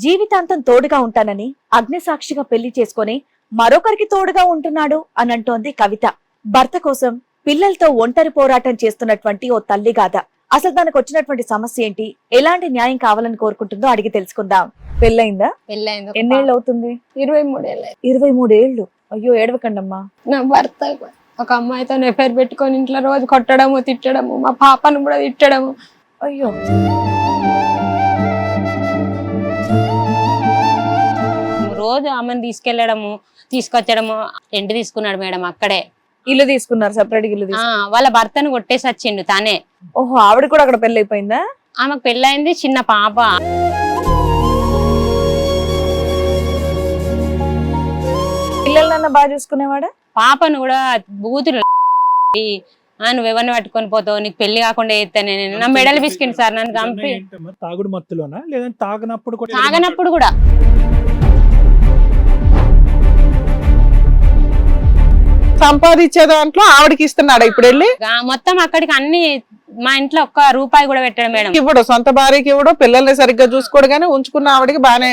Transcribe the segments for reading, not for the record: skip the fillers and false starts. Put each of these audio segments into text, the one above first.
జీవితాంతం తోడుగా ఉంటానని అగ్నిసాక్షిగా పెళ్లి చేసుకొని మరొకరికి తోడుగా ఉంటున్నాడు అని అంటోంది కవిత. భర్త కోసం పిల్లలతో ఒంటరి పోరాటం చేస్తున్నటువంటి ఓ తల్లి గాథ. అసలు తనకు వచ్చినటువంటి సమస్య ఏంటి, ఎలాంటి న్యాయం కావాలని కోరుకుంటుందో అడిగి తెలుసుకుందాం. పెళ్ళయిందా? పెళ్ళైంది. ఎన్నేళ్ళు అవుతుంది? 23 ఏళ్ళు. 23 ఏళ్ళు. అయ్యో, ఏడవకండమ్మా. నా భర్త ఒక అమ్మాయితో ఎఫైర్ పెట్టుకొని ఇంట్లో రోజు కొట్టడము తిట్టడము, మా పాపను కూడా తిట్టడము. అయ్యో, రోజు ఆమెను తీసుకెళ్లడము తీసుకొచ్చడము. రెంట్ తీసుకున్నాడు మేడం అక్కడే. ఇల్లు తీసుకున్నారు, సెపరేట్ ఇల్లు తీసుకున్నారు. వాళ్ళ భర్తను కొట్టేసి వచ్చిండు తానే. ఓహో, ఆవిడ కూడా అక్కడ పెళ్లి అయిపోయిందా? ఆమెకు పెళ్ళయింది, చిన్న పాప. పిల్లలన్నా బాగా చూసుకునేవాడా? పాపను కూడా బూతులు నువ్వెవరిని పట్టుకొని పోతావు, నీకు పెళ్లి కాకుండా చేస్తాను నేను. నా మెడల్ బిస్కెట్ సార్ నన్ను చంపి. తాగుడు మత్తులోనా లేదంటే తాగనప్పుడు కూడా? తాగనప్పుడు కూడా. సంపాదించే దాంట్లో ఆవిడకి ఇస్తున్నాడా ఇప్పుడు వెళ్ళి? మొత్తం అక్కడికి అన్ని, మా ఇంట్లో ఒక్క రూపాయి కూడా పెట్టాడు మేడం. ఇవ్వడు, సొంత భార్యకి ఇవ్వడు, పిల్లల్ని సరిగ్గా చూసుకోడు, కానీ ఉంచుకున్న ఆవిడకి బానే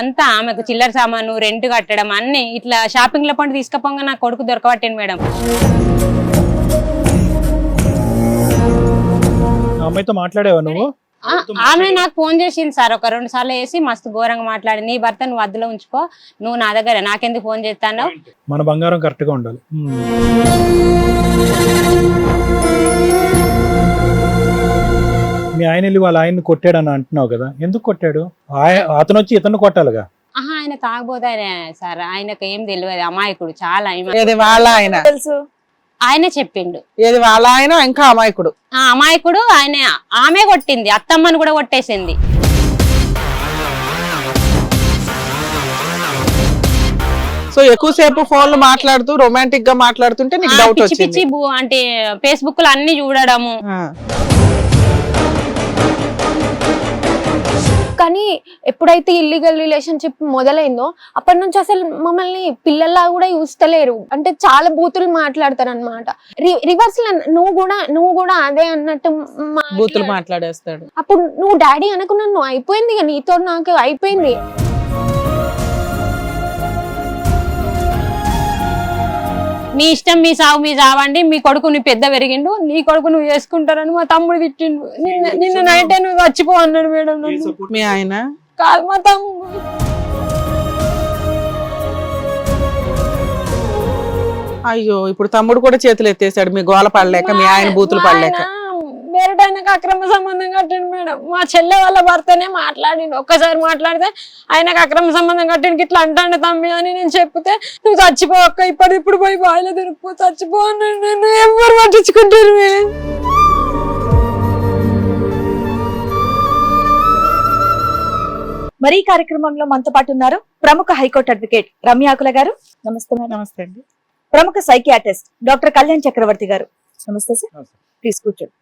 అంతా ఆమెకు చిల్లర సామాను, రెంట్ కట్టడం, అన్ని ఇట్లా షాపింగ్ లో పండు తీసుకపోగా నా కొడుకు దొరకబట్టాను మేడం. అమ్మాయితో మాట్లాడేవా నువ్వు? ఆమె నాకు ఫోన్ చేసింది సార్, ఒక 2 సార్లు వేసి మస్తు ఘోరంగా మాట్లాడి, నీ భర్త నువ్వు అద్దులో ఉంచుకో, నువ్వు నా దగ్గర నాకెందుకు ఫోన్ చేస్తాను, మన బంగారం కరెక్ట్ గా ఉండాలి. మీ ఆయన వెళ్ళి వాళ్ళ ఆయన్ని కొట్టాడని అంటున్నావు కదా, ఎందుకు కొట్టాడు? అతను వచ్చి ఇతను కొట్టాలిగా. ఆయన తాగబోతానే సార్, ఆయనకు ఏం తెలియదు, అమాయకుడు చాలా. ఏది వాళ్ళ ఆయన? తెలుసు, ఆయనే చెప్పిండు. ఏది వాళ్ళ ఆయన ఇంకా అమాయకుడు? అమాయకుడు ఆయన. ఆమె కొట్టింది, అత్తమ్మను కూడా కొట్టేసింది. సో ఎక్కువసేపు ఫోన్లు మాట్లాడుతూ రొమాంటిక్ గా మాట్లాడుతుంటే నీకు డౌట్ పిచ్చి వచ్చింది. పిచ్చి అంటే ఫేస్బుక్ లో అన్ని చూడడము. కానీ ఎప్పుడైతే ఇల్లీగల్ రిలేషన్షిప్ మొదలైందో అప్పటి నుంచి అసలు మమ్మల్ని పిల్లల్లా కూడా చూస్తలేరు. అంటే చాలా బూతులు మాట్లాడతారు అనమాట. రివర్స్ లో నువ్వు కూడా అదే అన్నట్టు బూతులు మాట్లాడేస్తాడు. అప్పుడు నువ్వు డాడీ అనుకున్నాను, నువ్వు అయిపోయింది ఇక, నీతో నాకు అయిపోయింది. నీ ఇష్టం, మీ సాగు మీ చావండి, మీ కొడుకు నీ పెద్ద పెరిగిండు, నీ కొడుకు నువ్వు చేసుకుంటారని మా తమ్ముడు తిట్టిండు. నిన్న నైట్ నువ్వు చచ్చిపో అన్నాడు మేడం. మీ ఆయన కాదు, మా తమ్ముడు. అయ్యో, ఇప్పుడు తమ్ముడు కూడా చేతులు ఎత్తేసాడు మీ గోల పడలేక, మీ ఆయన బూతులు పడలేక. వేరేటైనాక అక్రమ సంబంధం కట్టిండు మేడం. మా చెల్లె వాళ్ళ భర్తనే మాట్లాడిండు. ఒక్కసారి మాట్లాడితే ఆయనకు అక్రమ సంబంధం కట్టిండు, ఇట్లా అంటాండి తమ్మి అని నేను చెప్తే, నువ్వు చచ్చిపో అక్క, ఇప్పుడు పోయి బాయిలో దొరికిపో, చచ్చిపో అన్నాడు. నన్ను ఎవరు పట్టించుకుంటారు మేడం. మరి ఈ కార్యక్రమంలో మనతో పాటు ఉన్నారు ప్రముఖ హైకోర్టు అడ్వకేట్ రమ్యాకుల గారు. నమస్తే మేడం. నమస్తే అండి. ప్రముఖ సైకియాట్రిస్ట్ డాక్టర్ కళ్యాణ్ చక్రవర్తి గారు. నమస్తే సార్. ప్లీజ్ కూర్చోండి.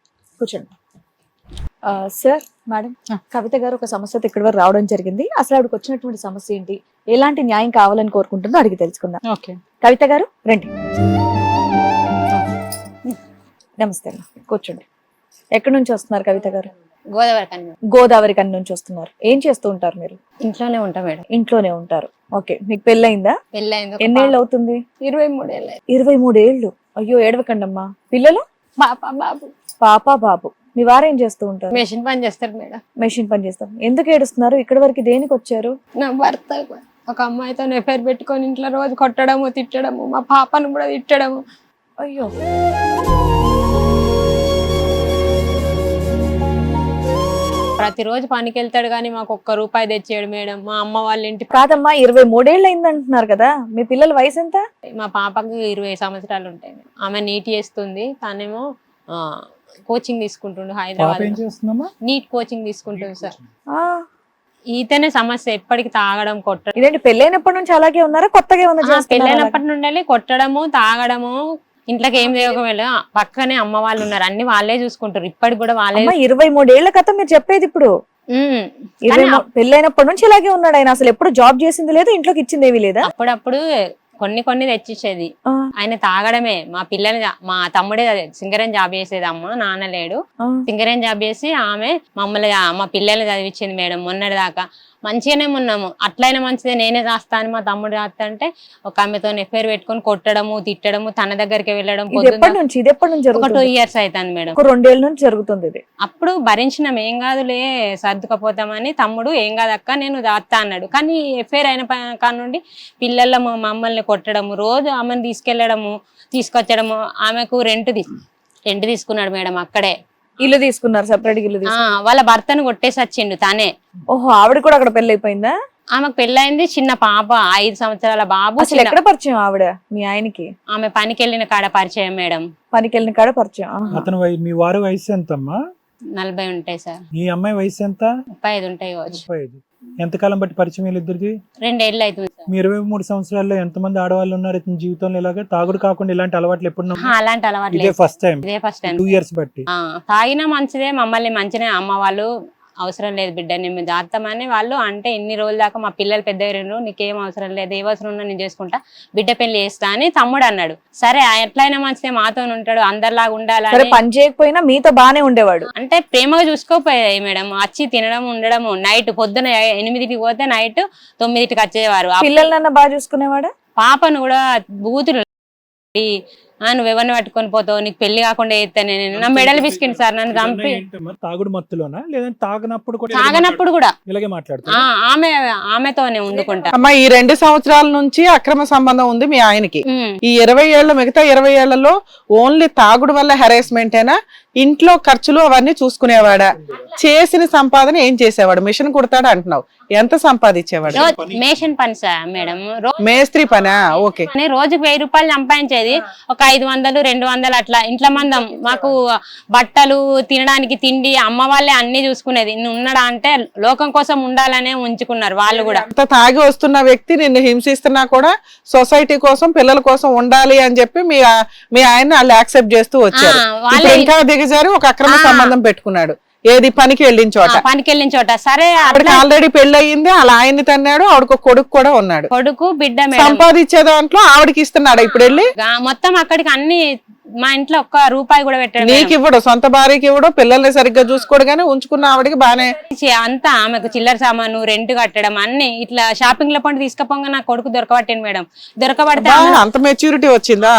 సార్, మేడం, కవిత గారు ఒక సమస్యతో ఇక్కడి వరకు రావడం జరిగింది. అసలు ఆవిడకి వచ్చినటువంటి సమస్య ఏంటి, ఎలాంటి న్యాయం కావాలని కోరుకుంటుందో అడిగి తెలుసుకుందాం. ఓకే, కవిత గారు రండి. నమస్తే అమ్మా, కూర్చోండి. ఎక్కడి నుంచి వస్తున్నారు కవిత గారు? గోదావరి కని నుంచి వస్తున్నారు. ఏం చేస్తూ ఉంటారు మీరు? ఇంట్లోనే ఉంటా మేడం. ఇంట్లోనే ఉంటారు. ఓకే, మీకు పెళ్ళయిందా? పెళ్ళైంది. ఎన్నేళ్ళు అవుతుంది? 23 ఏళ్ళు. 23 ఏళ్ళు. అయ్యో, ఏడవకండమ్మా. పిల్లలు? పాప బాబు. మీ వారు ఏం చేస్తూ ఉంటారు? మెషిన్ పని చేస్తారు మేడం. మెషిన్ పని చేస్తారు. ఎందుకు ఏడుస్తున్నారు? ఇక్కడి వరకు దేనికి వచ్చారు? నా భర్త ఒక అమ్మాయితో ఎఫైర్ పెట్టుకొని ఇంట్లో రోజు కొట్టడము తిట్టడము, మా పాపను కూడా తిట్టడము. అయ్యో, ప్రతిరోజు పనికి వెళ్తాడు కానీ మాకు ఒక్క రూపాయి తెచ్చాడు మేడం. మా అమ్మ వాళ్ళ ఇంటి కాదమ్మా, 23 ఏళ్ళు అయింది అంటున్నారు కదా. మీ పిల్లల వయసు ఎంత? మా పాపకి 20 సంవత్సరాలు ఉంటాయి. ఆమె నీట్ చేస్తుంది, తనేమో కోచింగ్ తీసుకుంటుండు హైదరాబాద్. నీట్ కోచింగ్ తీసుకుంటుంది సార్. ఈతనే సమస్య, ఎప్పటికి తాగడం కొట్టడం. ఇదేంటి, పెళ్ళైనప్పటి నుంచి అలాగే ఉన్నారా, కొత్తగా ఉందా? పెళ్ళైనప్పటి నుండి కొట్టడము తాగడము, ఇంట్లోకి ఏం చేయకపోయినా పక్కనే అమ్మ వాళ్ళు ఉన్నారు, అన్ని వాళ్ళే చూసుకుంటారు. ఇప్పటికి కూడా వాళ్ళే. 23 ఏళ్ల కథ మీరు చెప్పేది ఇప్పుడు. పెళ్ళైనప్పటి నుంచి ఇలాగే ఉన్నాడు ఆయన. అసలు ఎప్పుడు జాబ్ చేసింది లేదు, ఇంట్లోకి ఇచ్చింది ఏమీ లేదా? అప్పుడప్పుడు కొన్ని తెచ్చిచ్చేది. ఆయన తాగడమే. మా పిల్లలు, మా తమ్ముడే సింగరేణి జాబ్ చేసేది, అమ్మ నాన్న లేడు. సింగరేణి జాబ్ చేసి ఆమె మమ్మల్ని, మా పిల్లల్ని చదివించింది మేడం మొన్నటి దాకా. మంచిగానే ఉన్నాము. అట్లయినా మంచిదే, నేనే చేస్తా అని మా తమ్ముడు చేస్తా అంటే ఒక ఆమెతో ఎఫ్ఐఆర్ పెట్టుకొని కొట్టడము తిట్టడము, తన దగ్గరికి వెళ్ళడం. ఇది ఎప్పటి నుంచి ఒక 2 జరుగుతుంది? years అవుతుంది మేడం. ఒక 2 ఏళ్ళ నుంచి జరుగుతుంది ఇది. అప్పుడు భరించినాం, ఏం కాదులే సర్దుకపోతామని. తమ్ముడు ఏం కాదక్క నేను దాత్తా అన్నాడు. కానీ ఎఫ్ఐఆర్ అయిన కానుండి పిల్లల మమ్మల్ని కొట్టడము, రోజు ఆమెను తీసుకెళ్లడము తీసుకొచ్చడము. ఆమెకు రెంట్ తీసుకున్నాడు మేడం అక్కడే. ఇల్లు తీసుకున్నారు, సెపరేట్ ఇల్లు తీసుకున్నారు. వాళ్ళ భర్తను కొట్టేసి వచ్చిండు తానే. ఓహో, ఆవిడ కూడా అక్కడ పెళ్లి అయిపోయిందా? ఆమెకు పెళ్ళైంది, చిన్న పాప 5 సంవత్సరాల బాబు. అసలు ఎక్కడ పరిచయం ఆవిడ మీ ఆయనకి? ఆమె పనికి వెళ్ళిన కాడ పరిచయం మేడం. పనికి వెళ్ళిన కాడ పరిచయం. ఆహా. అతను మీ వారి వయసు ఎంతమ్మా? 40 ఉంటాయి సార్. ఈ అమ్మాయి వయసు ఎంత? 35 ఉంటాయి కావచ్చు. 35. ఎంతకాలం బట్టి పరిచయం వీళ్ళిద్దరిది? 2 ఏళ్ళు అవుతుంది సార్. మీ 23 సంవత్సరాల్లో ఎంతమంది ఆడవాళ్ళు ఉన్నారు ఇతని జీవితంలో ఇలాగా తాగుడు కాకుండా ఇలాంటి అలవాట్లు ఎప్పుడు? అలాంటి అలవాటు ఇదే లేదు. First time? ఇదే ఫస్ట్ టైం. 2 years బట్టి. తాగినా మంచిదే, మమ్మల్ని మంచిగా అమ్మ వాళ్ళు అవసరం లేదు బిడ్డ మేము జాగ్రత్తమని వాళ్ళు అంటే ఇన్ని రోజుల దాకా మా పిల్లలు పెద్దగారు, నీకేం అవసరం లేదు, ఏ అవసరం ఉన్నా నేను చేసుకుంటా, బిడ్డ పెళ్లి చేస్తా అని తమ్ముడు అన్నాడు. సరే ఎట్లయినా మంచిదే, మాతో ఉంటాడు, అందరిలాగా ఉండాలని. పని చేయకపోయినా మీతో బానే ఉండేవాడు అంటే ప్రేమగా చూసుకోపోయాయి మేడం. వచ్చి తినడం ఉండడం, నైట్ పొద్దున 8కి పోతే నైట్ 9కి వచ్చేవారు. పిల్లలన్నా బాగా చూసుకునేవాడా? పాపను కూడా బూతులు, నువ్వెవరిని పట్టుకొని పోతావు, నీకు పెళ్లి కాకుండా చేస్తాను నేను, నా మెడల్ బిస్కెట్ సార్ నన్ను చంపి. తాగుడు మత్తులోనా లేదంటే తాగనప్పుడు కూడా ఇలాగే మాట్లాడుతా? ఆమెతోనే ఉండుకుంటా. అమ్మా, ఈ 2 సంవత్సరాల నుంచి అక్రమ సంబంధం ఉంది మీ ఆయనకి. ఈ 20 ఏళ్ళ మిగతా 20 ఏళ్లలో ఓన్లీ తాగుడు వల్ల హెరాస్మెంట్ ఏనా? ఇంట్లో ఖర్చులు అవన్నీ చూసుకునేవాడా? చేసిన సంపాదన ఏం చేసేవాడు? మిషన్ కుడతాడు అంటున్నావు, ఎంత సంపాదించేవాడు? మేషన్ పని సార్ మేడం. మేస్త్రి పనా? ఓకే. రోజుకి 1000 రూపాయలు సంపాదించేది, ఒక 500 200 అట్లా. ఇంట్లో మందం మాకు బట్టలు, తినడానికి తిండి అమ్మ వాళ్ళే అన్ని చూసుకునేది. ఉన్నాడా అంటే లోకం కోసం ఉండాలనే ఉంచుకున్నారు వాళ్ళు కూడా. అంత తాగి వస్తున్న వ్యక్తి నిన్ను హింసిస్తున్నా కూడా సొసైటీ కోసం పిల్లల కోసం ఉండాలి అని చెప్పి మీ ఆయన వాళ్ళు యాక్సెప్ట్ చేస్తూ వచ్చారు. ఇప్పుడు ఇంకా దిగజారు ఒక అక్రమ సంబంధం పెట్టుకున్నాడు. ఏది? పనికి వెళ్ళిన చోట. సరే, ఆవిడకి ఆల్రెడీ పెళ్లి అయ్యింది, అలా ఆయన్ని తన్నాడు, ఆవిడకు కొడుకు కూడా ఉన్నాడు. కొడుకు బిడ్డ సంపాదించే దాంట్లో ఆవిడకి ఇస్తున్నాడు ఇప్పుడు వెళ్ళి. మొత్తం అక్కడికి అన్ని మా ఇంట్లో ఒక్క రూపాయి కూడా పెట్టాడు. నీకు ఇవ్వడు, సొంత భార్యకి ఇవ్వడు, పిల్లల్ని సరిగ్గా చూసుకోడు, కానీ ఉంచుకున్న ఆవిడకి బానే అంతా ఆమెకు చిల్లర సామాను, రెంట్ కట్టడం అన్ని ఇట్లా షాపింగ్ లో పండు తీసుకపోగా నా కొడుకు దొరకబట్టాను మేడం. దొరకబడితే అంత మెచ్యూరిటీ వచ్చిందా?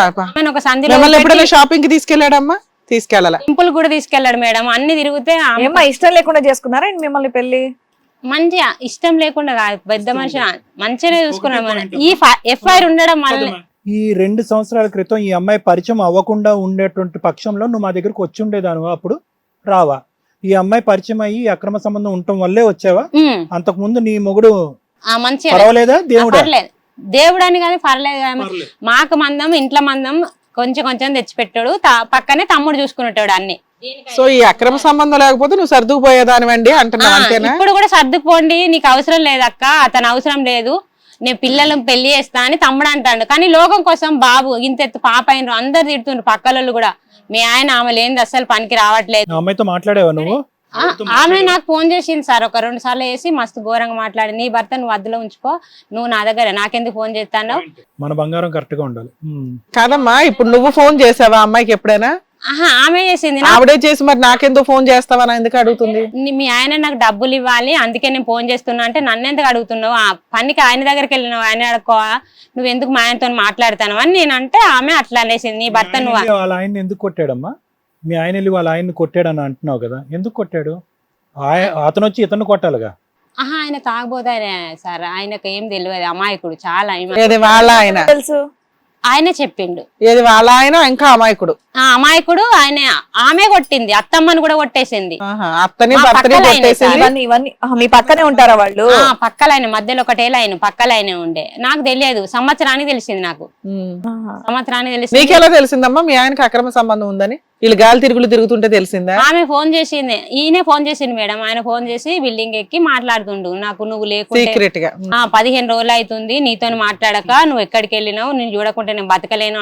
ఒక సంధిలో ఎప్పుడైనా షాపింగ్ కి తీసుకెళ్లాడమ్మా? తీసుకెళ్ళాల. టెంపుల్ కూడా తీసుకెళ్లాడు మేడం. అన్ని తిరిగితే ఏమ్మా ఇష్టం లేకుండా చేసుకున్నారా మిమ్మల్ని పెళ్లి? మంచిగా ఇష్టం లేకుండా కాదు, పెద్ద మనిషి మంచిగానే చూసుకున్నాడు. ఈ ఎఫ్ఐఆర్ ఉండడం వల్ల ఈ 2 సంవత్సరాల క్రితం ఈ అమ్మాయి పరిచయం అవ్వకుండా ఉండేటువంటి పక్షంలో నువ్వు మా దగ్గరకు వచ్చి ఉండేదాను, అప్పుడు రావా? ఈ అమ్మాయి పరిచయం అయ్యి అక్రమ సంబంధం ఉండటం వల్లే వచ్చావా? అంతకు ముందు నీ మొగుడు మంచిగా పర్వాలేదా? దేవుడు అని కానీ పర్లేదు. మాకు మందం, ఇంట్లో మందం కొంచెం తెచ్చిపెట్టాడు, పక్కనే తమ్ముడు చూసుకునేటాడు అన్ని. సో ఈ అక్రమ సంబంధం లేకపోతే నువ్వు సర్దుకుపోయేదానివండి అంటున్నావు, అంతేనా? ఇప్పుడు కూడా సర్దుకుపోండి, నీకు అవసరం లేదక్క, అతను అవసరం లేదు, నేను పిల్లలను పెళ్లి చేస్తా అని తమ్ముడు అంటాడు. కానీ లోకం కోసం బాబు ఇంత పాప అయిన అందరు తిడుతుండ్రు పక్కలలో కూడా. మీ ఆయన ఆమె లేనిది అస్సలు పనికి రావట్లేదు. అమ్మాయితో మాట్లాడేవా నువ్వు? ఆమె నాకు ఫోన్ చేసింది సార్, ఒక 2 సార్లు వేసి మస్తు ఘోరంగా మాట్లాడి, నీ భర్త నువ్వు అద్దులో ఉంచుకో, నువ్వు నా దగ్గర నాకెందుకు ఫోన్ చేస్తాను? మన బంగారం కరెక్ట్ గా ఉండాలి. కాదమ్మా, ఇప్పుడు నువ్వు ఫోన్ చేసావా అమ్మాయికి ఎప్పుడైనా? ఆమె చేసింది. ఆవిడే చేసి మరి నాకెందుకు ఫోన్ చేస్తావా ఎందుకు అడుగుతుంది? మీ ఆయన నాకు డబ్బులు ఇవ్వాలి అందుకే నేను ఫోన్ చేస్తున్నా అంటే నన్ను ఎందుకు అడుగుతున్నావు? ఆ పనికి ఆయన దగ్గరికి వెళ్ళినావు, ఆయన అడుకోవా, నువ్వు ఎందుకు మా ఆయనతో మాట్లాడతాను అని నేను అంటే ఆమె అట్లా అనేసింది. నీ భర్త నువ్వు వాళ్ళ ఆయన ఎందుకు కొట్టాడమ్మా? మీ ఆయన వెళ్ళి వాళ్ళ ఆయన్ని కొట్టాడని అంటున్నావు కదా, ఎందుకు కొట్టాడు? అతను వచ్చి ఇతను కొట్టాలిగా. ఆయన తాగబోతానే సార్, ఆయనకు ఏం తెలియదు, అమాయకుడు చాలా. వాళ్ళ ఆయన తెలుసు, ఆయన చెప్పిండు. ఏది వాళ్ళ ఆయన? ఇంకా అమాయకుడు. అమాయకుడు ఆయన. ఆమె కొట్టింది, అత్తమ్మని కూడా కొట్టేసింది. అత్తని భర్తని కొట్టేసింది. ఇవన్నీ మీ పక్కనే ఉంటారా వాళ్ళు? పక్కలైన మధ్యలో ఒకటే లైన్ పక్కలైన ఉండే. నాకు తెలియదు, సంవత్సరానికి తెలిసింది నాకు. సంవత్సరానికి తెలిసింది. నీకెలా తెలిసిందమ్మా మీ ఆయనకి అక్రమ సంబంధం ఉందని? వీళ్ళు గాలి తిరుగుతుంటే తెలిసిందా? ఆమె ఫోన్ చేసింది, ఈయన ఫోన్ చేసింది మేడం. ఆయన ఫోన్ చేసి బిల్డింగ్ ఎక్కి మాట్లాడుతుండు, నాకు నువ్వు లేకుంటే 15 రోజులు అవుతుంది నీతో మాట్లాడక, నువ్వు ఎక్కడికి వెళ్ళినావు, నేను చూడకుంటే నేను బతకలేను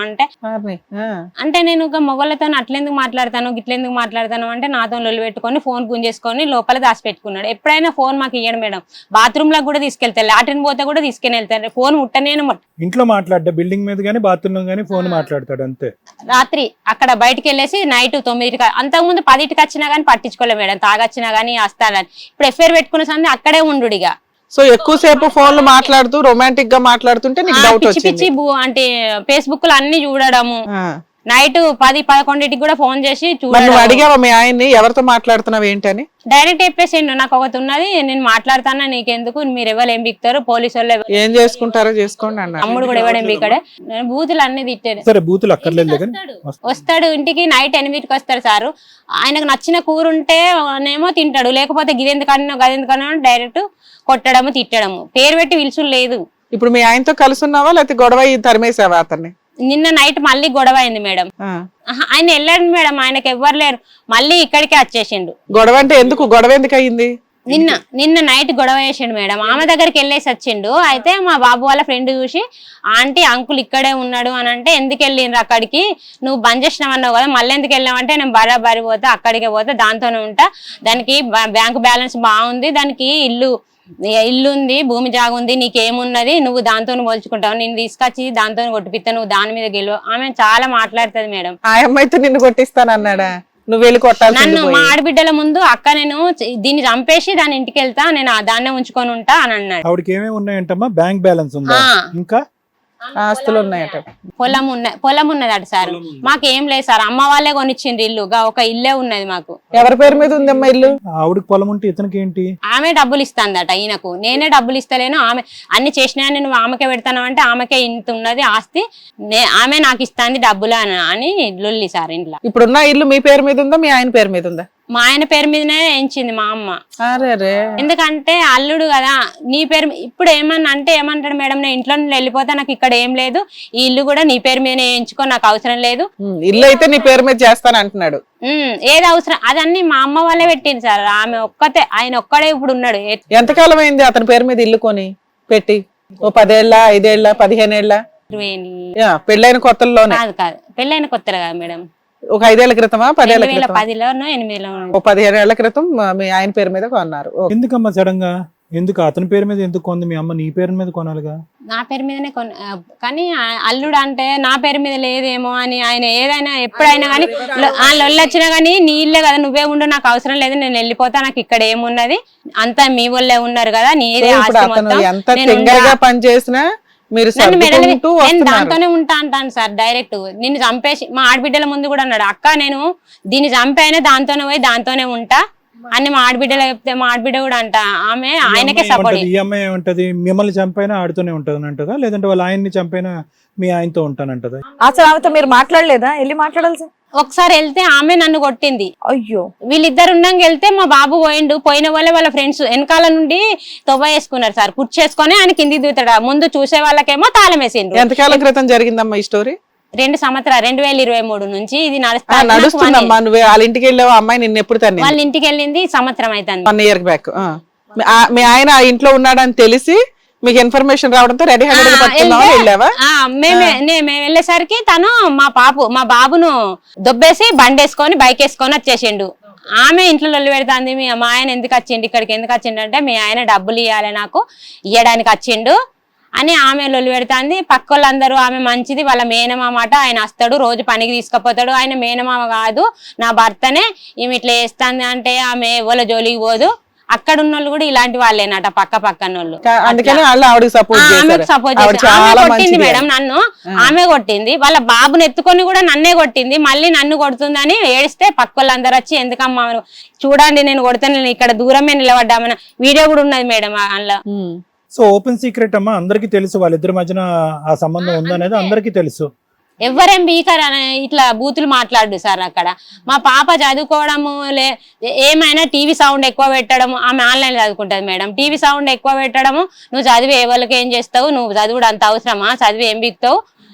అంటే నేను మొగళ్ళతో అట్లెందుకు మాట్లాడతాను, గిట్లెందుకు మాట్లాడతాను అంటే నాతో లొల్లి పెట్టుకొని ఫోన్ గుంజేసుకొని లోపల దాచిపెట్టుకున్నాడు. ఎప్పుడైనా ఫోన్ మాకు ఇయ్యడు మేడం. బాత్రూమ్ లకు కూడా తీసుకెళ్తాను, లాట్రిన్ పోతే కూడా తీసుకెళ్ళి వెళ్తాను. ఫోన్ ముట్టనేను. ఇంట్లో మాట్లాడ్డా, బిల్డింగ్ మీద గానీ బాత్రూమ్ లో గానీ ఫోన్ మాట్లాడతాడు అంతే. రాత్రి అక్కడ బయటకు వెళ్ళేసి నైట్ 9కి, అంతకుముందు 10కి వచ్చినా గానీ పట్టించుకోలే మేడం. తాగొచ్చినా గానీ వస్తానని. ఇప్పుడు ఎఫ్ఐఆర్ పెట్టుకున్న సంది అక్కడే ఉండుడిగా. సో ఎక్కువసేపు ఫోన్లు మాట్లాడుతూ రొమాంటిక్ గా మాట్లాడుతుంటే నీకు డౌట్ పిచ్చి పిచ్చి వచ్చింది. అంటే ఫేస్బుక్ లో అన్ని చూడడము, ఆ. నైట్ 10-11కి కూడా ఫోన్ చేసి మరి నువ్వు చూడడం. అడిగావా మీ ఆయన్ని ఎవరితో మాట్లాడుతున్నావు ఏంటని? డైరెక్ట్ చెప్పేసిండు, నాకు ఒకటి ఉన్నది, నేను మాట్లాడతానా, నీకెందుకు, మీరు ఎవరు ఏం బిక్తారు, పోలీసు వాళ్ళు ఏం చేసుకుంటారో చేసుకోండి అన్నాడు. తమ్ముడు కూడా ఎవడేం బిక్కడే. నేను బూతులు అన్ని తిట్టాడు. సరే బూతులు అక్కర్లేదు కానీ వస్తాడు ఇంటికి నైట్ 8కి వస్తాడు సారు. ఆయనకు నచ్చిన కూర ఉంటే ఏమో తింటాడు, లేకపోతే గిదెందుకు అన్నా గదెందుకు అన్నా డైరెక్ట్ కొట్టడము తిట్టడము, పేరు పెట్టి పిలుచుడు లేదు. ఇప్పుడు మీ ఆయనతో కలిసి ఉన్నావా లేకపోతే గొడవ అయ్యి తరిమేసావా అతన్ని? నిన్న నైట్ మళ్ళీ గొడవ అయింది మేడం. ఆ. ఆయన వెళ్ళాడు మేడం, ఆయనకు ఎవ్వరు లేరు, మళ్ళీ ఇక్కడికే వచ్చేసిండు. గొడవ అంటే ఎందుకు గొడవ ఎందుకు అయ్యింది? నిన్న నైట్ గొడవ చేసిండు మేడం, ఆమె దగ్గరికి వెళ్ళేసి వచ్చిండు. అయితే మా బాబు వాళ్ళ ఫ్రెండ్ చూసి ఆంటీ అంకుల్ ఇక్కడే ఉన్నాడు అని అంటే, ఎందుకు వెళ్ళిండ్రు అక్కడికి, నువ్వు బంద్ చేసినావు అన్నావు కదా, మళ్ళీ ఎందుకు వెళ్ళామంటే, నేను బరాబరి పోతే అక్కడికే పోతే దాంతోనే ఉంటా, దానికి బ్యాంకు బ్యాలెన్స్ బాగుంది, దానికి ఇల్లు ఉంది, భూమి జాగా ఉంది, నీకేమున్నది, నువ్వు దాంతో పోల్చుకుంటావు, నేను తీసుకొచ్చి దాంతో కొట్టిపిస్తా, నువ్వు దాని మీద గెలువు. ఆమె చాలా మాట్లాడుతుంది మేడం. ఆ అమ్మాయితో నిన్ను కొట్టిస్తానన్నాడా? నువ్వు వెళ్ళి కొట్టాల్సింది నన్ను పోయి. మా ఆడబిడ్డల ముందు, అక్క నేను దీన్ని చంపేసి దాని ఇంటికి వెళ్తా, నేను దాన్నే ఉంచుకొని ఉంటా అని అన్నాడు. ఆవిడకి ఏమేమి ఉన్నాయంటమ్మా? బ్యాంక్ బ్యాలెన్స్ ఉందా? ఇంకా ఆస్తులు ఉన్నాయట. పొలం ఉన్నదట సార్. మాకేం లేదు సార్, అమ్మ వాళ్ళే కొనిచ్చిండ్రు ఇల్లు, ఒక ఇల్లే ఉన్నది మాకు. ఎవరి పేరు మీద ఉందమ్మా ఇల్లు? ఆవిడకి పొలం ఉంటే ఇతనికి ఏంటి? ఆమె డబ్బులు ఇస్తాందట ఈయనకు, నేనే డబ్బులు ఇస్తలేను, ఆమె అన్ని చేసినా నువ్వు ఆమెకే పెడతాను అంటే, ఆమెకే ఇంత ఉన్నది ఆస్తి, ఆమె నాకు ఇస్తాంది డబ్బులు అని లొల్లి సార్ ఇంట్లో. ఇప్పుడున్న ఇల్లు మీ పేరు మీద ఉందా మీ ఆయన పేరు మీద ఉందా? మా ఆయన పేరు మీదనే ఎంచింది మా అమ్మ. అరే ఎందుకంటే అల్లుడు కదా, నీ పేరు ఇప్పుడు ఏమన్నా అంటే ఏమంటాడు మేడం, నేను ఇంట్లో నుండి వెళ్ళిపోతా, నాకు ఇక్కడ ఏం లేదు, ఈ ఇల్లు కూడా నీ పేరు మీదనే ఎంచుకో, నాకు అవసరం లేదు, ఇల్లు అయితే నీ పేరు మీద చేస్తాను అంటున్నాడు. ఏది అవసరం అదన్నీ మా అమ్మ వాళ్ళే పెట్టింది సార్. ఆమె ఒక్కతే, ఆయన ఒక్కడే ఇప్పుడు ఉన్నాడు. ఎంతకాలం అయింది అతని పేరు మీద ఇల్లు కొని పెట్టి? ఓ 10 ఏళ్ళ 5 ఏళ్ళ 15 ఏళ్ళ? పెళ్ళైన కొత్తల్లోనే? కాదు పెళ్ళైన కొత్తలు కాదు మేడం, ఒక 5 ఏళ్ల క్రితమా 10 ఏళ్ల క్రితం? 2010లోనో 8లో. ఓ 15 ఏళ్ల క్రితం మీ ఆయన పేరు మీద కొన్నారు. ఎందుకమ్మా సడన్ గా? ఎందుకు అతని పేరు మీద ఎందుకు కొంది? మీ అమ్మ నీ పేరు మీద కొనాలిగా? నా పేరు మీదనే కానీ అల్లుడు అంటే నా పేరు మీద లేదేమో అని, ఆయన ఏదైనా ఎప్పుడైనా కానీ లొల్లి వచ్చినా కానీ, నీ ఇల్లే కదా, నువ్వే ఉండు, నాకు అవసరం లేదు, నేను వెళ్ళిపోతా, నాకు ఇక్కడ ఏమున్నది, అంతా మీ వాళ్ళే ఉన్నారు కదా, నీదే ఆస్తి మొత్తం, ఎంత తింగరగా పని చేసినా మీరు నేను దాంతోనే ఉంటా అంటాను సార్. డైరెక్ట్ నిన్ను చంపేసి మా ఆడబిడ్డల ముందు కూడా అన్నాడు, అక్క నేను దీన్ని చంపైనా దాంతోనే పోయి దాంతోనే ఉంటా అని మా ఆడబిడ్డలు చెప్తే, మా ఆడబిడ్డ కూడా అంట ఆమె ఆయనకే సపోర్ట్. ఈ అమ్మాయి ఏమంటది? మిమ్మల్ని చంపైనా ఆడుతూనే ఉంటుంది అంటదా, లేదంటే వాళ్ళ ఆయన్ని చంపైనా మీ ఆయనతో ఉంటానంటదా? అసలు ఆమెతో మీరు మాట్లాడలేదా? వెళ్ళి మాట్లాడాల్సి. ఒకసారి వెళ్తే ఆమె నన్ను కొట్టింది. అయ్యో, వీళ్ళిద్దరు ఉండంగా వెళ్తే మా బాబు పోయిన వాళ్ళ ఫ్రెండ్స్ వెనకాల నుండి తొవ్వ వేసుకున్నారు సార్, కుర్చేసుకొని ఆయన కింది దిగుతాడు, ముందు చూసే వాళ్ళకేమో తాళం వేసిండ్రు. ఎంతకాలం క్రితం జరిగిందమ్మా ఈ స్టోరీ? 2 సంవత్సరాలు 2023 నుంచి ఇది నడుస్తుందమ్మా. నువ్వు వాళ్ళ ఇంటికి వెళ్ళావు, అమ్మాయి నిన్ను ఎప్పుడు తన్ని? వాళ్ళ ఇంటికి వెళ్ళింది సంవత్సరం అవుతుంది. 1 ఇయర్ బ్యాక్. మీ ఆయన ఆ ఇంట్లో ఉన్నాడని తెలిసి మీకు ఇన్ఫర్మేషన్ రావడంతో రెడీ హ్యాండెడ్ పట్టుకున్నావా, వెళ్ళావా? మేము వెళ్ళేసరికి తను మా బాబును దొబ్బేసి బండేసుకొని బైక్ వేసుకొని వచ్చేసిండు. ఆమె ఇంట్లో లొల్లి పెడుతుంది, మా ఆయన ఎందుకు వచ్చిండు ఇక్కడికి, ఎందుకు వచ్చిండు అంటే, మీ ఆయన డబ్బులు ఇవ్వాలి నాకు, ఇవ్వడానికి వచ్చిండు అని ఆమె లొల్లి పెడుతుంది. పక్క వాళ్ళందరూ ఆమె మంచిది, వాళ్ళ మేనమామ మాట, ఆయన వస్తాడు రోజు పనికి తీసుకుపోతాడు, ఆయన మేనమామ కాదు నా భర్తనే, ఈమె ఇట్లా చేస్తుంది అంటే ఆమె ఎవరి జోలికి పోదు. అక్కడ ఉన్న వాళ్ళు కూడా ఇలాంటి వాళ్ళేనట, పక్కన వాళ్ళు. అందుకని ఆవిడకి సపోర్ట్ కొట్టింది మేడం నన్ను, ఆమె కొట్టింది, వాళ్ళ బాబుని ఎత్తుకొని కూడా నన్నే కొట్టింది, మళ్ళీ నన్ను కొడుతుందని ఏడిస్తే పక్క వాళ్ళందరూ వచ్చి, ఎందుకమ్మా చూడండి నేను కొడతాను, నేను ఇక్కడ దూరమే నిలబడ్డామని వీడియో కూడా ఉన్నది మేడం అందులో. సో ఓపెన్ సీక్రెట్ అమ్మా, అందరికి తెలుసు వాళ్ళిద్దరి మధ్యన ఆ సంబంధం ఉందనేది అందరికి తెలుసు. ఎవరేం బీకర్ ఇట్లా బూతులు మాట్లాడు సార్. అక్కడ మా పాప చదువుకోవడము ఏమైనా టీవీ సౌండ్ ఎక్కువ పెట్టడము, ఆమె ఆన్లైన్ చదువుకుంటది మేడం, టీవీ సౌండ్ ఎక్కువ పెట్టడము, నువ్వు చదివి ఎవరికి ఏం చేస్తావు, నువ్వు చదువుడు అంత అవసరమా, చదివి ఏం బిక్తావు,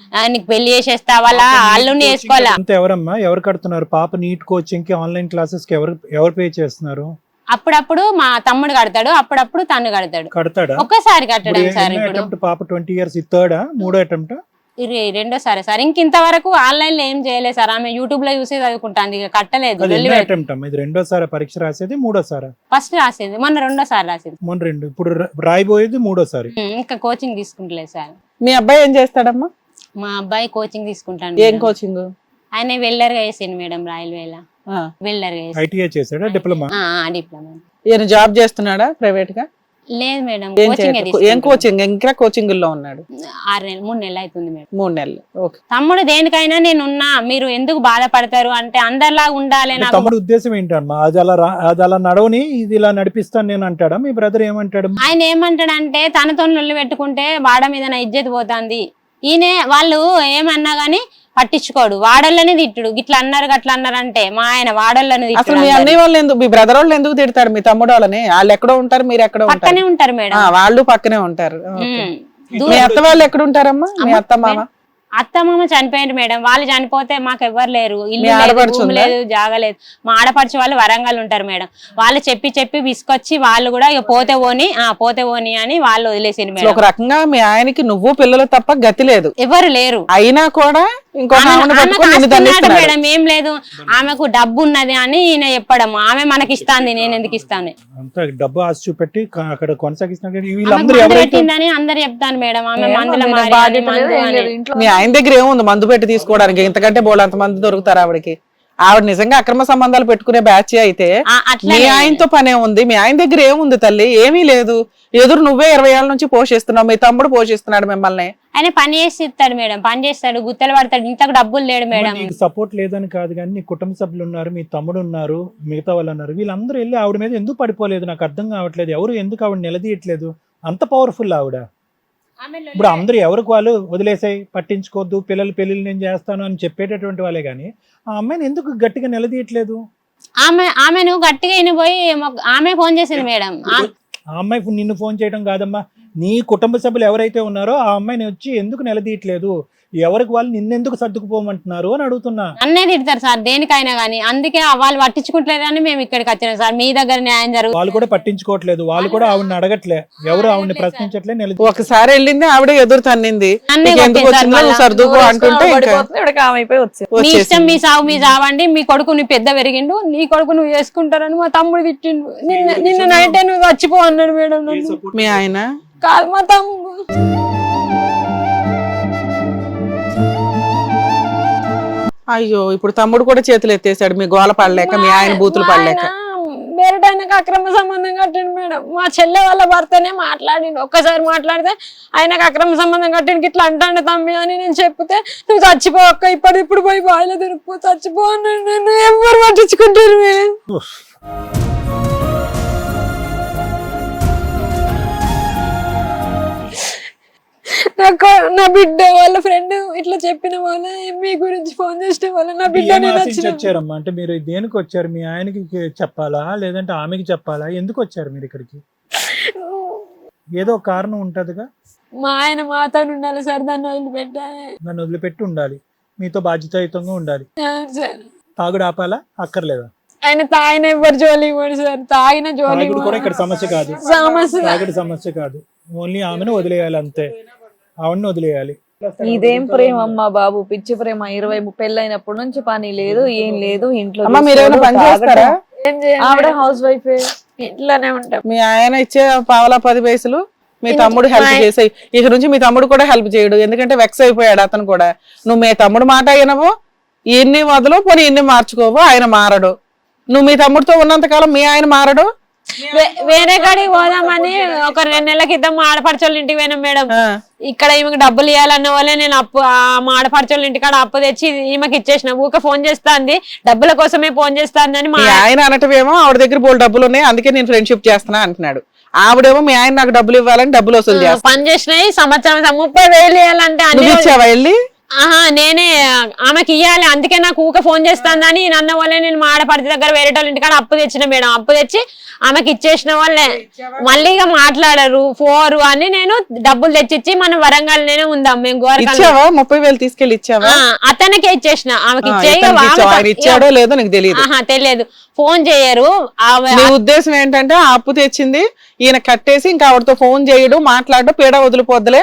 నీకు పెళ్లి చేసేస్తా, వాళ్ళ అల్లుని వేసుకోవాలా. ఎవరమ్మా ఎవరు కడుతున్నారు? పాప నీట్ కోచింగ్ కి ఆన్లైన్ క్లాసెస్ కి ఎవరు పే చేస్తున్నారు? అప్పుడప్పుడు మా తమ్ముడు కడతాడు, అప్పుడప్పుడు తను కడతాడు. ఒక్కసారి కట్టడం సార్. ఇప్పుడు పాప 20 years, థర్డా మూడో అటెంప్ట్? 2వ సారి. ఇంతవరకు ఆన్లైన్ లో ఏం చేయలేదు సార్, ఆమె యూట్యూబ్ లో చూసి చదువుకుంటాను, ఇక కట్టలేదు. ఇది 2సారి పరీక్ష రాసేది? 3సారి? ఫస్ట్ రాసేది, మొన్న 2వ రాసేది. మొన్న 2, ఇప్పుడు రాయిపోయేది 3సారి. ఇంకా కోచింగ్ తీసుకుంటలేదు సార్. మీ అబ్బాయి ఏం చేస్తాడమ్మా? మా అబ్బాయి కోచింగ్ తీసుకుంటాను. ఏం కోచింగ్? ఆయన వెల్డర్ గా చేసిండు మేడం, రైల్వేలా వెల్డర్ గా. ఐటీఐ చేశాడా? డిప్లొమా? డిప్లొమా. ఈయన జాబ్ చేస్తున్నాడా ప్రైవేట్ గా? లేదు మేడం, ఏం కోచింగ్ చేయట్లేదు? ఏం కోచింగ్? ఇంకా కోచింగ్ లో ఉన్నాడు? 6 నెలలు 3 నెలలు అవుతుంది మేడం. 3 నెలలు. ఓకే. తమ్ముడు దేనికైనా నేనున్నా, మీరు ఎందుకు బాధపడతారు అంటే అందరిలాగా ఉండాలి నాకు. తమ్ముడు ఉద్దేశం ఏంటమ్మా? అది అలా నడవని ఇది ఇలా నడిపిస్తాను నేను అంటాడా? మీ బ్రదర్ ఏమంటాడు? ఆయన ఏమంటాడంటే తనతో నొల్లు పెట్టుకుంటే వాడ మీద నా ఇజ్జత్ పోతుంది. ఈయన వాళ్ళు ఏమన్నా గానీ పట్టించుకోడు, వాడోళ్ళని తిట్టుడు. గిట్లా అన్నారు గట్లా అన్నారు అంటే మా ఆయన వాడోళ్ళని అసలు తిట్టుడు. మీ అన్నయ్య వాళ్ళు ఎందుకు, మీ బ్రదర్ వాళ్ళు ఎందుకు తిడతారు మీ తమ్ముడు వాళ్ళని? వాళ్ళు ఎక్కడో ఉంటారు, మీరు ఎక్కడో ఉంటారు. పక్కనే ఉంటారు మేడం. వాళ్ళు పక్కనే ఉంటారు. ఓకే. ఉమ్. మీ అత్త వాళ్ళు ఎక్కడ ఉంటారమ్మా? మీ అత్త మామ? అత్త మామ చనిపోయారు మేడం. వాళ్ళు చనిపోతే మాకు ఎవ్వరు లేరు, ఇల్లు మీ లేదు, ఆడపడుచు భూమి ఉందా? లేదు, జాగలేదు. మా ఆడపడుచు వాళ్ళు వరంగల్ ఉంటారు మేడం. వాళ్ళు చెప్పి విసుకొచ్చి వాళ్ళు కూడా ఇక పోతే పోని అని వాళ్ళు వదిలేసారు అసలు ఒక మేడం. రకంగా మీ ఆయనకి నువ్వు పిల్లలు తప్ప గతి లేదు, ఎవరు లేరు. అయినా కూడా ఇంకో ఆమెను ఆమెకు పట్టుకొని నిన్ను ఆస్తున్నాడు దండిస్తున్నాడు. మేడం. ఏం లేదు, ఆమెకు డబ్బు ఉన్నది అని ఈయన చెప్పడం. ఆమె మనకి ఇస్తాంది, నేను ఎందుకు ఇస్తాను? అంత డబ్బు ఆశ చూపెట్టి అక్కడ కొనసాగిస్తున్నా. ఆమెకు వీళ్ళందరూ మందు ఎవరైతే పెట్టిందని అందరు చెప్తాను మేడం. ఆమె మందుల మారి అని, మందు అని. మీ ఆయన దగ్గర ఏముంది మందు పెట్టి తీసుకోవడానికి? ఇంతకంటే బోల్ అంత మంది దొరుకుతారు ఆవిడకి. ఆవిడ నిజంగా అక్రమ సంబంధాలు పెట్టుకునే బ్యాచ్ అయితే అట్లా మీ ఆయనతో పనే ఉంది. మీ ఆయన దగ్గర ఏముంది తల్లి? ఏమీ లేదు. ఎదురు నువ్వే 20 ఏళ్ళ నుంచి పోషిస్తున్నావు, మీ తమ్ముడు పోషిస్తున్నాడు మిమ్మల్ని. ఆయన పని చేసి ఇస్తాడు మేడం, పని చేస్తాడు, గుత్తలు పడతాడు. ఇంతకు డబ్బులు లేడు మేడం. నీకు సపోర్ట్ లేదని కాదు కానీ నీ కుటుంబ సభ్యులు ఉన్నారు, మీ తమ్ముడు ఉన్నారు, మిగతా వాళ్ళు ఉన్నారు. వీళ్ళందరూ వెళ్ళి ఆవిడ మీద ఎందుకు పడిపోలేదు? నాకు అర్థం కావట్లేదు. ఎవరు ఎందుకు ఆవిడ నిలదీయట్లేదు? అంత పవర్ఫుల్ ఆవిడ. ఇప్పుడు అందరూ ఎవరికి వాళ్ళు వదిలేసాయి, పట్టించుకోవద్దు, పిల్లలు పెళ్ళిళ్ళు నేను చేస్తాను అని చెప్పేటటువంటి వాళ్ళే కానీ ఆ అమ్మాయిని ఎందుకు గట్టిగా నిలదీయట్లేదు? ఆమెను గట్టిగా పోయి ఆమె ఫోన్ చేసింది మేడం. ఆ అమ్మాయి నిన్ను ఫోన్ చేయడం కాదమ్మా, నీ కుటుంబ సభ్యులు ఎవరైతే ఉన్నారో ఆ అమ్మాయిని వచ్చి ఎందుకు నిలదీయట్లేదు? ఎవరికి వాళ్ళు నిన్నెందుకు సర్దుకుపోమంటున్నారు అని అడుగుతున్నా. అన్నే తిడతారు సార్ దేనికైనా గానీ, అందుకే వాళ్ళు పట్టించుకుంటలేదని మేము ఇక్కడికి వచ్చినాం సార్. మీ దగ్గర న్యాయం జరుగుతుంది. వాళ్ళు కూడా పట్టించుకోవట్లేదు, వాళ్ళు కూడా ఆవిడని అడగట్లే, ఎవరు ఆవిడని ప్రశ్నించట్లే. ఒకసారి వెళ్ళింది ఆవిడ ఎదురు తన్నింది, నన్నే నీకు ఎందుకు కొట్టింది వచ్చిందో సార్ నువ్వు సర్దుకో అంటుంటే ఇంకా మీ ఇష్టం, మీ సాగు మీ చావండి, మీ కొడుకు నీ పెద్ద పెరిగిండు, నీ కొడుకు నువ్వు చేసుకుంటారని మా తమ్ముడు తిట్టిండు. నిన్న నైటే నువ్వు చచ్చిపో అన్నాడు మేడం నన్ను. మీ ఆయన కాదు మా తమ్ముడు. అయ్యో ఇప్పుడు తమ్ముడు కూడా చేతులు ఎత్తేసాడు మీ గోల పడలేక, మీ ఆయన బూతులు పడలేక. వేరేటైనాక అక్రమ సంబంధం కట్టిండు మేడం. మా చెల్లె వాళ్ళ భర్తనే మాట్లాడిండు. ఒక్కసారి మాట్లాడితే ఆయనకు అక్రమ సంబంధం కట్టిండు, ఇట్లా అంటాండి తమ్మి అని నేను చెప్తే, నువ్వు చచ్చిపో అక్క, ఇప్పుడు పోయి బాయిలో దొరికిపో, చచ్చిపో అన్నాడు. నన్ను ఎవరు పట్టించుకుంటారు మేడం. నాకు నా బిడ్డ వాళ్ళ ఫ్రెండ్ ఇట్లా చెప్పిన వాళ్ళ మీ గురించి ఫోన్ చేసిన వాళ్ళ నా బిడ్డ ఏం ఆశించి వచ్చారమ్మా? అంటే మీరు దేనికి వచ్చారు? మీ ఆయనకి చెప్పాలా లేదంటే ఆమెకి చెప్పాలా? ఎందుకు వచ్చారు మీరు ఇక్కడికి? ఏదో ఒక కారణం ఉంటదిగా. మా ఆయన మాతో ఉండాలి సార్, దాన్ని వదిలిపెట్టాలి, నన్ను వదిలిపెట్టి ఉండాలి, మీతో బాధ్యతాయుతంగా ఉండాలి. సార్ తాగుడు ఆపాలా అక్కర్లేదా? ఆయన తాగిన ఎవరు జోలి ఇవ్వడు సార్. తాగిన జోలి తాగుడు కూడా ఇక్కడ సమస్య కాదు, సమస్య తాగుడు సమస్య కాదు. ఓన్లీ ఆమెను వదిలేయాలి అంతే, ఆవిడని వదిలేయాలి. ఇదేం ప్రేమ అమ్మా బాబు, పిచ్చి ప్రేమ. 20 పెళ్ళైనప్పటి నుంచి పని లేదు, ఏం లేదు ఇంట్లో. అమ్మ మీరేమైనా పని చేస్తారా? ఏం చేయాలి? ఆవిడ హౌస్ వైఫ్. ఇంట్లోనే ఉంటాం. మీ ఆయన ఇచ్చే పావలా 10 పైసలు మీ తమ్ముడు హెల్ప్ చేసాయి. ఇక నుంచి మీ తమ్ముడు కూడా హెల్ప్ చేయడు, ఎందుకంటే వెక్స్ అయిపోయాడు అతను కూడా. నువ్వు మీ తమ్ముడు మాట అయినవో, ఇన్ని వదలు పోనీ ఇన్ని మార్చుకోవో, ఆయన మారడు. నువ్వు మీ తమ్ముడితో ఉన్నంత కాలం మీ ఆయన మారడు. వేరే కాడికి పోదామని ఒక 2 నెలల క్రితం మా ఆడపడుచోళ్ళ ఇంటికి పోయినాం మేడం. ఇక్కడ ఈమెకు డబ్బులు ఇవ్వాలన్న వాళ్ళే నేను మా ఆడపడుచోళ్ళ ఇంటికాడ అప్పు తెచ్చి ఈమెకి ఇచ్చేసిన. ఊక ఫోన్ చేస్తాంది, డబ్బుల కోసమే ఫోన్ చేస్తాందని మా ఆయన అనటమేమో ఆవిడ దగ్గర బోల్ డబ్బులు ఉన్నాయి అందుకే నేను ఫ్రెండ్షిప్ చేస్తున్నా అంటున్నాడు. ఆవిడేమో మీ ఆయన నాకు డబ్బులు ఇవ్వాలని డబ్బులు వసూలు చేస్తా. పని చేసినాయి. సంవత్సరం 30,000 ఇవ్వాలంటే నువ్వు ఇచ్చావా వెళ్ళి? నేనే ఆమెకి ఇయ్యాలి, అందుకే నాకు ఊక ఫోన్ చేస్తాందని నన్న వాళ్ళే నేను మా ఆడపడితే దగ్గర వేరే వాళ్ళ ఇంటికాడ అప్పు తెచ్చిన మేడం. అప్పు తెచ్చి ఆమెకి ఇచ్చేసిన వాళ్ళే. మళ్ళీ ఇక మాట్లాడరు 4 అని నేను డబ్బులు తెచ్చిచ్చి మనం వరంగల్ నేనే ఉందాం మేము ఇచ్చావా? 30,000 తీసుకెళ్లి ఇచ్చావా? అతనికే ఇచ్చేసిన. ఆమెకి ఇచ్చాడో లేదో నీకు తెలియదు. తెలియదు, ఫోన్ చేయరు. నీ ఉద్దేశం ఏంటంటే ఆ అప్పు తెచ్చింది ఈయన కట్టేసి ఇంకా ఆవిడతో ఫోన్ చేయడు, మాట్లాడు, పీడ వదిలిపోద్దులే,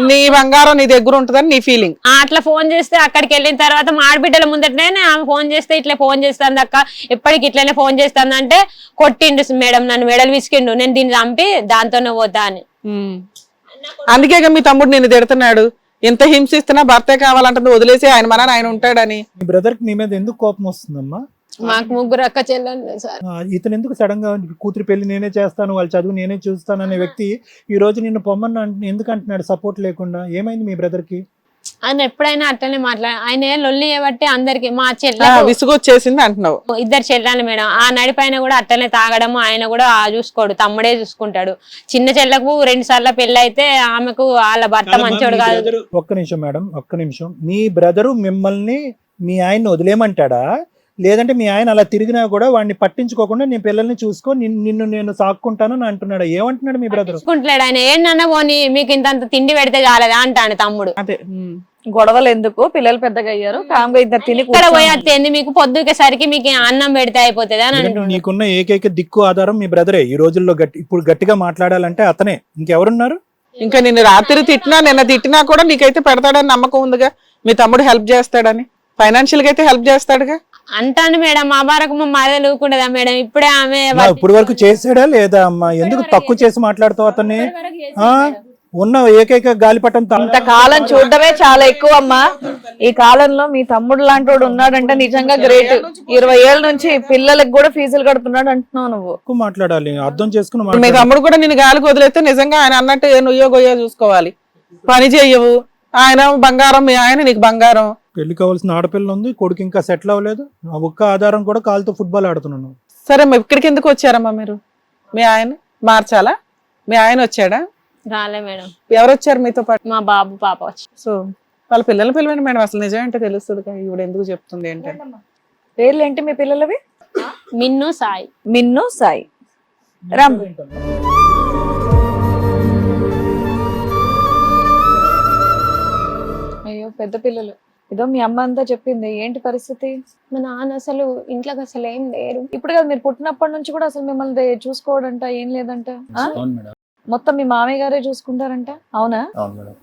నీ బంగారం నీ దగ్గర ఉంటుందని నీ ఫీలింగ్. అట్లా ఫోన్ చేస్తే అక్కడికి వెళ్ళిన తర్వాత మా ఆడబిడ్డల ముందటనే ఆమె ఫోన్ చేస్తే ఇట్లా ఫోన్ చేస్తాను అక్క, ఎప్పటికి ఇట్లనే ఫోన్ చేస్తానంటే కొట్టిండు మేడం, నన్ను మెడలు విసికిండు, నేను దీన్ని చంపి దాంతోనే పోతా అని. అందుకే మీ తమ్ముడు నిన్ను తిడుతున్నాడు. ఎంత హింసిస్తున్నా భర్తే కావాలంటుంది, వదిలేసి ఆయన మన ఆయన ఉంటాడని. మీ బ్రదర్ కి మీ మీద ఎందుకు కోపం వస్తుందమ్మా? మాకు ముగ్గురు అక్క చెల్లెలు సార్. ఇతను ఎందుకు సడన్ గా కూతురు పెళ్లి నేనే చేస్తాను, వాళ్ళ చదువు నేనే చూస్తాను అనే వ్యక్తి ఈ రోజు నిన్ను పొమ్మని ఎందుకు అంటున్నాడు సపోర్ట్ లేకుండా? ఏమైంది మీ బ్రదర్ కి? ఆయన ఎప్పుడైనా అట్లనే ఆయన లొల్లి చేయబట్టి అందరికి మా చెల్ల విసుగొచ్చేసింది అంటున్నావు. ఇద్దరు చెల్లెలు మేడం, ఆ నడిపైన కూడా అట్లనే తాగడము, ఆయన కూడా చూసుకోడు, తమ్ముడే చూసుకుంటాడు. చిన్న చెల్లకు 2 సార్లు పెళ్లి అయితే ఆమెకు వాళ్ళ భర్త మంచోడు కాదు. ఒక్క నిమిషం మేడం, ఒక్క నిమిషం. మీ బ్రదరు మిమ్మల్ని మీ ఆయన్ని వదిలేయమంటాడా, లేదంటే మీ ఆయన అలా తిరిగినా కూడా వాడిని పట్టించుకోకుండా నీ పిల్లల్ని చూసుకో, నిన్ను నేను సాక్కుంటానని అంటున్నాడా? ఏమంటున్నాడు మీ బ్రదర్? చూసుకుంటలేడు ఆయన. ఏంటన్నా పోనీ మీకు ఇంత తిండి పెడితే చాలదా అంటాను తమ్ముడు. అదే గొడవలు ఎందుకు, పిల్లలు పెద్దగా అయ్యారు, కామ్గా ఇద్దరు తిని ఇక్కడ పోయి అత్తేంది మీకు పొద్దుకేసరికి మీకు అన్నం పెడితే అయిపోతుంది అని అంటున్నాడు. నీకున్న ఏకైక దిక్కు ఆధారం మీ బ్రదరే ఈ రోజుల్లో. ఇప్పుడు గట్టిగా మాట్లాడాలంటే అతనే, ఇంకెవరున్నారు? ఇంకా నిన్ను రాత్రి తిట్టినా నిన్న తిట్టినా కూడా నీకైతే పెడతాడని నమ్మకం ఉందిగా, మీ తమ్ముడు హెల్ప్ చేస్తాడని, ఫైనాన్షియల్ గా అయితే హెల్ప్ చేస్తాడుగా అంటాను మేడం. మా బారకు మా మరదలు ఊరుకుండదా మేడం? ఇప్పుడే ఆమె ఇప్పుడు వరకు చేసాడా లేదా అమ్మా? ఎందుకు తక్కువ చేసి మాట్లాడుతావు అతన్ని? ఉన్న ఏకైక గాలిపటం ఇంతకాలం చూడడమే చాలా ఎక్కువ అమ్మా. ఈ కాలంలో మీ తమ్ముడు లాంటి వాడు ఉన్నాడంటే నిజంగా గ్రేట్. 20 ఏళ్ళ నుంచి పిల్లలకు కూడా ఫీజులు కడుతున్నాడు అంటున్నావు నువ్వు. ఎక్కువ మాట్లాడాలి, అర్థం చేసుకుని మీ మాట్లాడాలి. తమ్ముడు కూడా నిన్ను గాలికి వదిలేస్తే నిజంగా ఆయన అన్నట్టు నుయ్యో గొయ్యో చూసుకోవాలి. పని చెయ్యవు, ఆయన బంగారం, మీ ఆయన నీకు బంగారం. పెళ్లి కావాల్సిన ఆడపిల్ల ఉంది, కొడుకు ఇంకా సెటిల్ అవ్వలేదు. ఆ ఒక్క ఆధారం కూడా కాలుతో ఫుట్బాల్ ఆడుతున్నాను. సరే ఇక్కడికి ఎందుకు వచ్చారమ్మా మీరు? మీ ఆయన మార్చాలా? మీ ఆయన వచ్చాడా? రాలే మేడం. ఎవరు వచ్చారు మీతో పాటు? మా బాబు పాప వచ్చి. సో వాళ్ళ పిల్లల్ని పిలవండి మేడం, అసలు నిజం అంటే తెలుస్తుంది. ఇవిడ ఎందుకు చెప్తుంది ఏంటంటే. పేర్లు ఏంటి మీ పిల్లలవి? మిన్ను సాయి. మిన్ను సాయి. రామ్. అయ్యో పెద్ద పిల్లలు. ఏదో మీ అమ్మ అంతా చెప్పింది, ఏంటి పరిస్థితి? మా నాన్న అసలు ఇంట్లోకి అసలు ఏం లేరు. ఇప్పుడు కదా మీరు పుట్టినప్పటి నుంచి కూడా అసలు మిమ్మల్ని చూసుకోవడంట ఏం లేదంట. మొత్తం మీ మామయ్య గారే చూసుకుంటారంట, అవునా? అవును మేడం.